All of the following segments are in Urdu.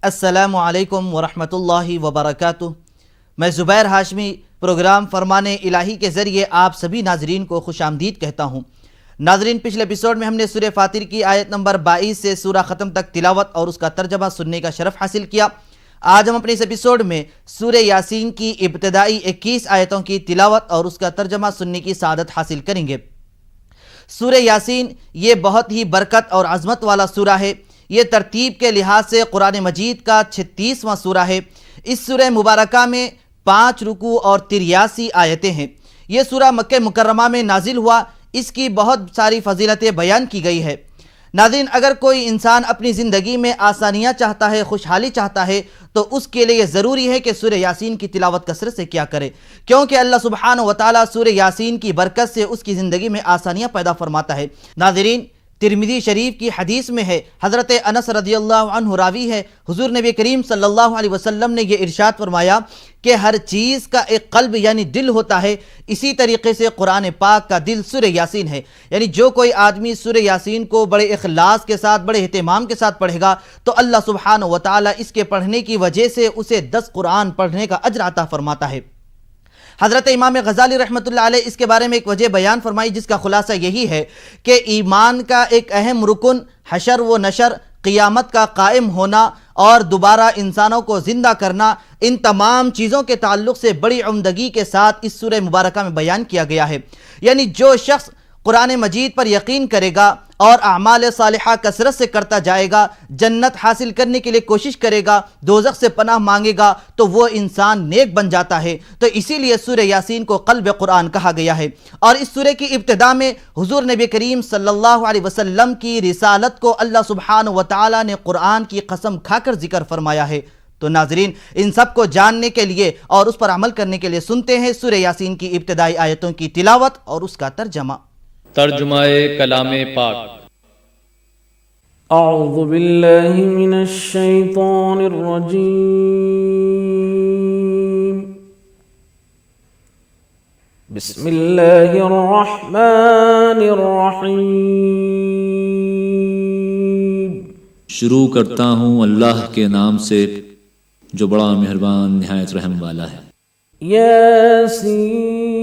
السلام علیکم ورحمۃ اللہ وبرکاتہ۔ میں زبیر ہاشمی پروگرام فرمان الہی کے ذریعے آپ سبھی ناظرین کو خوش آمدید کہتا ہوں۔ ناظرین، پچھلے ایپیسوڈ میں ہم نے سورہ فاطر کی آیت نمبر 22 سے سورہ ختم تک تلاوت اور اس کا ترجمہ سننے کا شرف حاصل کیا۔ آج ہم اپنے اس ایپیسوڈ میں سورہ یاسین کی ابتدائی 21 آیتوں کی تلاوت اور اس کا ترجمہ سننے کی سعادت حاصل کریں گے۔ سورہ یاسین یہ بہت ہی برکت اور عظمت والا سورہ ہے۔ یہ ترتیب کے لحاظ سے قرآن مجید کا 36واں سورہ ہے۔ اس سورہ مبارکہ میں 5 رکوع اور 83 آیتیں ہیں۔ یہ سورہ مکہ مکرمہ میں نازل ہوا۔ اس کی بہت ساری فضیلتیں بیان کی گئی ہے۔ ناظرین، اگر کوئی انسان اپنی زندگی میں آسانیاں چاہتا ہے، خوشحالی چاہتا ہے، تو اس کے لیے یہ ضروری ہے کہ سورہ یاسین کی تلاوت کثرت سے کیا کرے، کیونکہ اللہ سبحانہ و تعالیٰ سورہ یاسین کی برکت سے اس کی زندگی میں آسانیاں پیدا فرماتا ہے۔ ناظرین، ترمذی شریف کی حدیث میں ہے، حضرت انس رضی اللہ عنہ راوی ہے، حضور نبی کریم صلی اللہ علیہ وسلم نے یہ ارشاد فرمایا کہ ہر چیز کا ایک قلب یعنی دل ہوتا ہے، اسی طریقے سے قرآن پاک کا دل سورہ یاسین ہے۔ یعنی جو کوئی آدمی سورہ یاسین کو بڑے اخلاص کے ساتھ، بڑے اہتمام کے ساتھ پڑھے گا تو اللہ سبحانہ و تعالیٰ اس کے پڑھنے کی وجہ سے اسے 10 قرآن پڑھنے کا اجر عطا فرماتا ہے۔ حضرت امام غزالی رحمۃ اللہ علیہ اس کے بارے میں ایک وجہ بیان فرمائی، جس کا خلاصہ یہی ہے کہ ایمان کا ایک اہم رکن حشر و نشر، قیامت کا قائم ہونا اور دوبارہ انسانوں کو زندہ کرنا، ان تمام چیزوں کے تعلق سے بڑی عمدگی کے ساتھ اس سورہ مبارکہ میں بیان کیا گیا ہے۔ یعنی جو شخص قرآن مجید پر یقین کرے گا اور اعمال صالحہ کثرت سے کرتا جائے گا، جنت حاصل کرنے کے لیے کوشش کرے گا، دوزخ سے پناہ مانگے گا، تو وہ انسان نیک بن جاتا ہے۔ تو اسی لیے سورہ یاسین کو قلب قرآن کہا گیا ہے۔ اور اس سورہ کی ابتدا میں حضور نبی کریم صلی اللہ علیہ وسلم کی رسالت کو اللہ سبحانہ و تعالیٰ نے قرآن کی قسم کھا کر ذکر فرمایا ہے۔ تو ناظرین، ان سب کو جاننے کے لیے اور اس پر عمل کرنے کے لیے سنتے ہیں سورہ یاسین کی ابتدائی آیتوں کی تلاوت اور اس کا ترجمہ۔ ترجمہ کلام پاک۔ اعوذ باللہ من الشیطان الرجیم، بسم اللہ الرحمن الرحیم۔ شروع کرتا ہوں اللہ کے نام سے جو بڑا مہربان نہایت رحم والا ہے۔ یاسین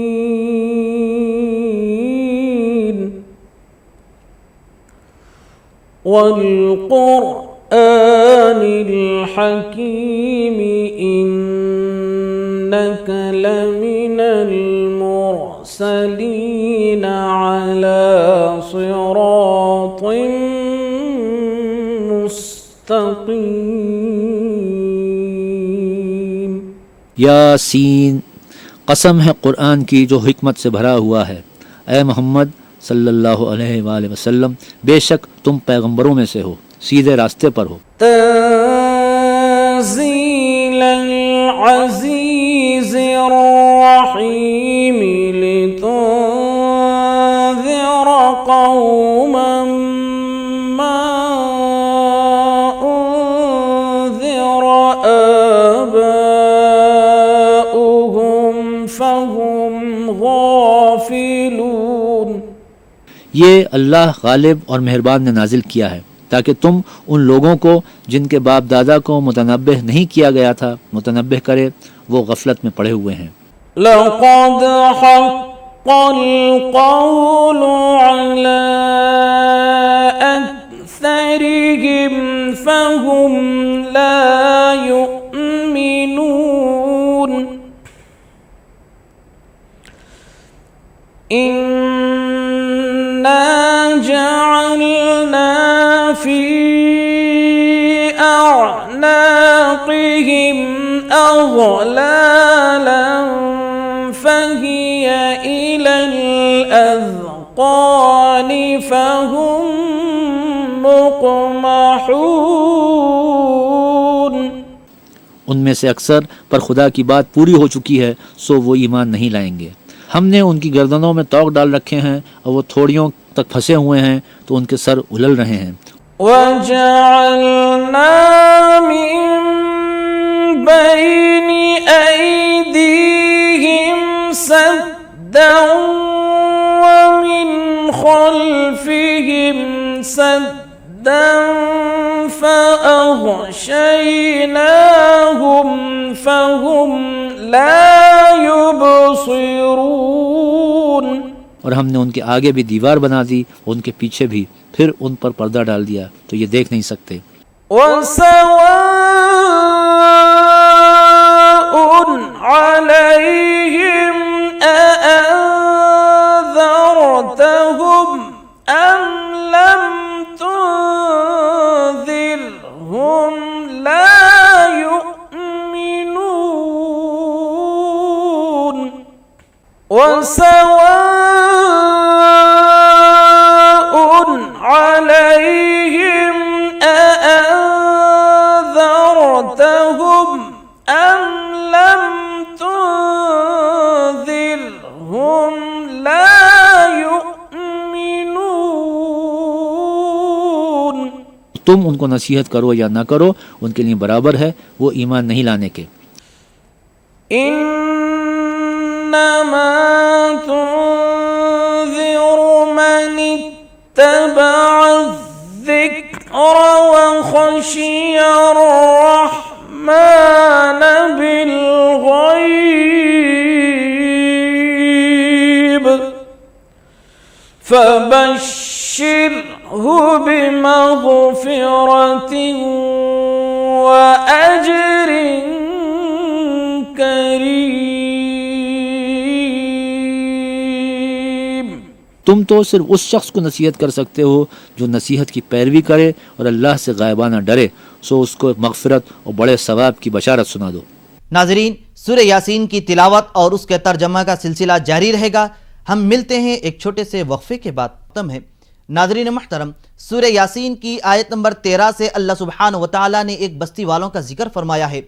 والقرآن الحکیم انک لمن المرسلین علی صراط مستقیم۔ یاسین، قسم ہے قرآن کی جو حکمت سے بھرا ہوا ہے۔ اے محمد صلی اللہ علیہ وآلہ وسلم، بے شک تم پیغمبروں میں سے ہو، سیدھے راستے پر ہو۔ تنزیل العزیز الرحیم لتنذر قوما ما انذر آباؤهم فهم غافلون۔ یہ اللہ غالب اور مہربان نے نازل کیا ہے تاکہ تم ان لوگوں کو جن کے باپ دادا کو متنبہ نہیں کیا گیا تھا متنبہ کرے، وہ غفلت میں پڑے ہوئے ہیں۔ لقد حق القول على أكثرهم فهم لا يؤمنون۔ جعلنا في أعناقهم أغلالا فهي إلى الأذقان فهم مقمحون۔ ان میں سے اکثر پر خدا کی بات پوری ہو چکی ہے، سو وہ ایمان نہیں لائیں گے۔ ہم نے ان کی گردنوں میں توق ڈال رکھے ہیں اور وہ تھوڑیوں تک پھنسے ہوئے ہیں تو ان کے سر اُلل رہے ہیں۔ وَجَعَلْنَا مِن بَيْنِ أَيْدِيهِمْ سَدًّا وَمِنْ خَلْفِهِمْ سَدًّا فَأَغْشَيْنَاهُمْ فأغشيناهم فهم لا يبصرون. اور ہم نے ان کے آگے بھی دیوار بنا دی اور ان کے پیچھے بھی، پھر ان پر پردہ ڈال دیا تو یہ دیکھ نہیں سکتے. وسواء عليهم أأنذرتهم أم لم تنذرهم لا يؤمنون. وسواء عليهم أأنذرتهم أم لم تنذرهم لا يؤمنون. تم ان کو نصیحت کرو یا نہ کرو ان کے لیے برابر ہے، وہ ایمان نہیں لانے کے. إنما تنذر من اتبع الذكر وخشي الرحمن بالغيب فبشره بمغفرة وأجر کریم. تم تو صرف اس شخص کو نصیحت کر سکتے ہو جو نصیحت کی پیروی کرے اور اللہ سے غائبانہ ڈرے، سو اس کو مغفرت اور بڑے ثواب کی بشارت سنا دو. ناظرین، سورہ یاسین کی تلاوت اور اس کے ترجمہ کا سلسلہ جاری رہے گا. ہم ملتے ہیں ایک چھوٹے سے وقفے کے بعد. ختم ہے. ناظرین محترم، سورہ یاسین کی آیت نمبر 13 سے اللہ سبحانہ وتعالی نے ایک بستی والوں کا ذکر فرمایا ہے.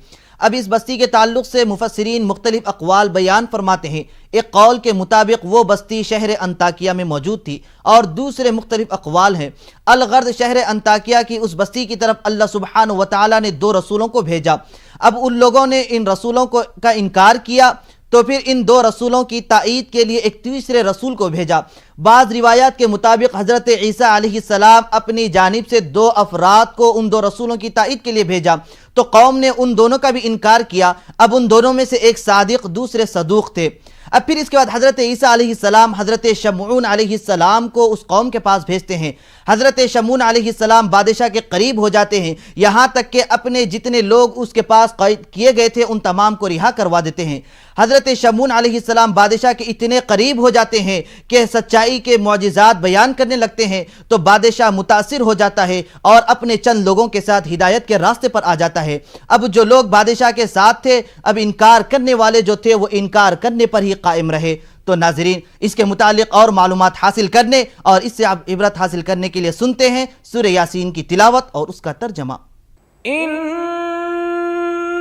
اب اس بستی کے تعلق سے مفسرین مختلف اقوال بیان فرماتے ہیں. ایک قول کے مطابق وہ بستی شہر انطاکیہ میں موجود تھی اور دوسرے مختلف اقوال ہیں. الغرض شہر انطاکیہ کی اس بستی کی طرف اللہ سبحانہ وتعالی نے 2 رسولوں کو بھیجا. اب ان لوگوں نے ان رسولوں کا انکار کیا تو پھر ان 2 رسولوں کی تائید کے لیے ایک تیسرے رسول کو بھیجا. بعض روایات کے مطابق حضرت عیسیٰ علیہ السلام اپنی جانب سے 2 افراد کو ان 2 رسولوں کی تائید کے لیے بھیجا تو قوم نے ان دونوں کا بھی انکار کیا. اب ان دونوں میں سے ایک صادق دوسرے صدوق تھے. اب پھر اس کے بعد حضرت عیسیٰ علیہ السلام حضرت شمعون علیہ السلام کو اس قوم کے پاس بھیجتے ہیں. حضرت شمعون علیہ السلام بادشاہ کے قریب ہو جاتے ہیں، یہاں تک کہ اپنے جتنے لوگ اس کے پاس قید کیے گئے تھے ان تمام کو رہا کروا دیتے ہیں. حضرت شمعون علیہ السلام بادشاہ کے اتنے قریب ہو جاتے ہیں کہ سچائی کے معجزات بیان کرنے لگتے ہیں تو بادشاہ متاثر ہو جاتا ہے اور اپنے چند لوگوں کے ساتھ ہدایت کے راستے پر آ جاتا ہے. اب جو لوگ بادشاہ کے ساتھ تھے، اب انکار کرنے والے جو تھے وہ انکار کرنے پر ہی قائم رہے. تو ناظرین، اس کے متعلق اور معلومات حاصل کرنے اور اس سے آپ عبرت حاصل کرنے کے لیے سنتے ہیں سورہ یاسین کی تلاوت اور اس کا ترجمہ.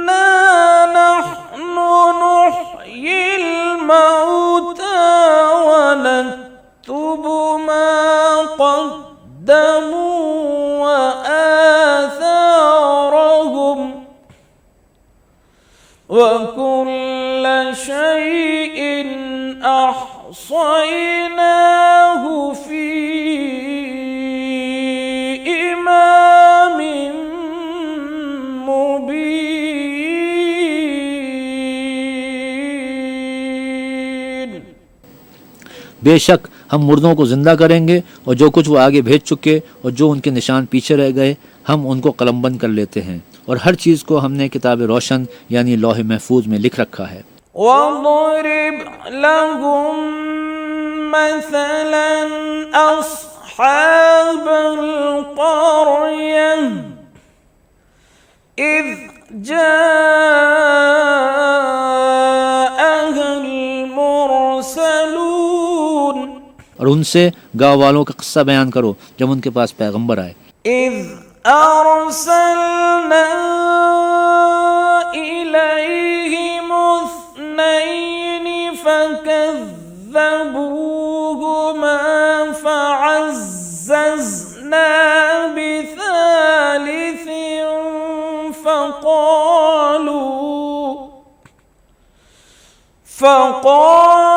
إنا نحن نحيي الموتى ونكتب ما قدموا وآثارهم وكل شيء أحصيناه في إمام مبين. بے شک ہم مردوں کو زندہ کریں گے اور جو کچھ وہ آگے بھیج چکے اور جو ان کے نشان پیچھے رہ گئے ہم ان کو قلم بند کر لیتے ہیں، اور ہر چیز کو ہم نے کتاب روشن یعنی لوح محفوظ میں لکھ رکھا ہے. وَاضْرِبْ لَهُم مَّثَلًا أَصْحَابَ الْقَرْيَةِ إِذْ جَاءَهَا الْمُرْسَلُونَ. اور ان سے گاؤں والوں کا قصہ بیان کرو جب ان کے پاس پیغمبر آئے. إِذْ أَرْسَلْنَا إِلَيْهِمُ اثْنَيْنِ فَكَذَّبُوهُمَا فَعَزَّزْنَا بِثَالِثٍ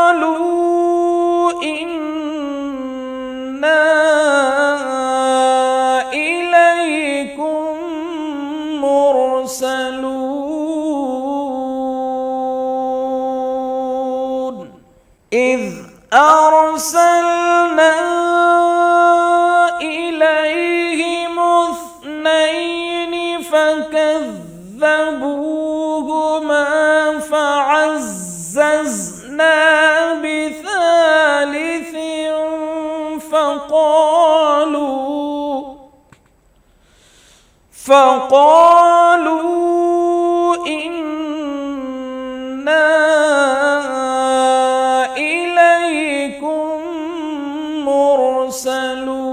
فَقَالُوا إِنَّا إِلَيْكُمْ المرسلون إذ أرسلنا إليهم اثنين فكذبوهما فعززنا بثالث فقالوا إنا إليكم مرسلون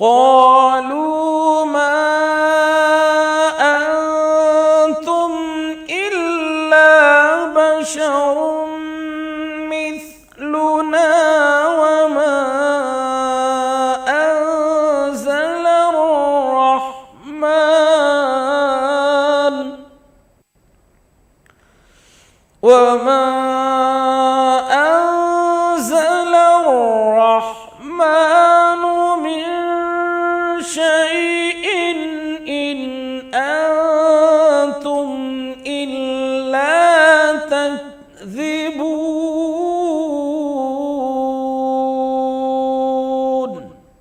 قالوا ما أنتم إلا بشر مثلنا وما أنزل الرحمن من شيء إن أنتم إلا تكذبون।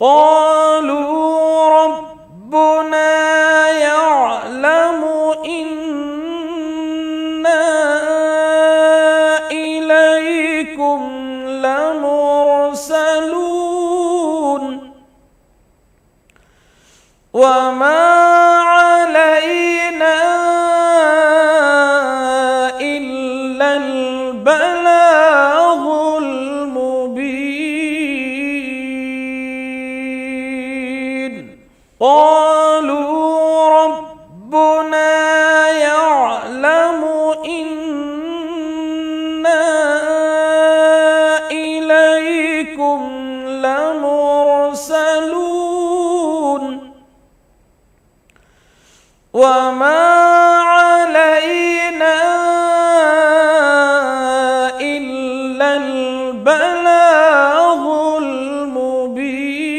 قالوا ربنا يعلم إنا إليكم لمرسلون وما علينا إلا البلاغ المبين قالوا ربنا يعلم إنا إليكم لمرسلون وما علينا إلا البلاغ المبين।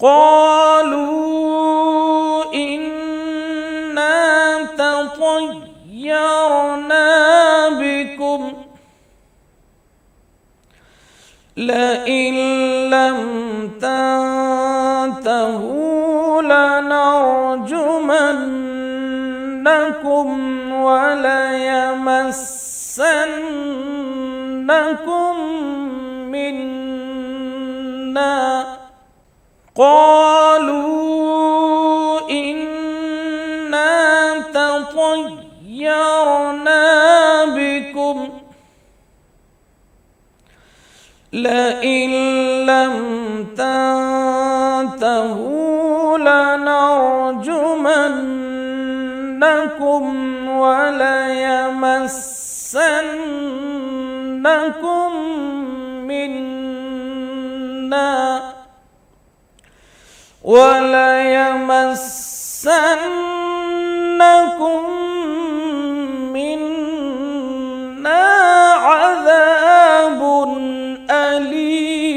قالوا إنا تطيرنا بكم لئن لم تنتهوا لنرجمنكم وليمسنكم منا قالوا إنا تطيرنا بكم لئن لم تنتهوا لنرجمنكم وليمسنكم منا عذاب أليم।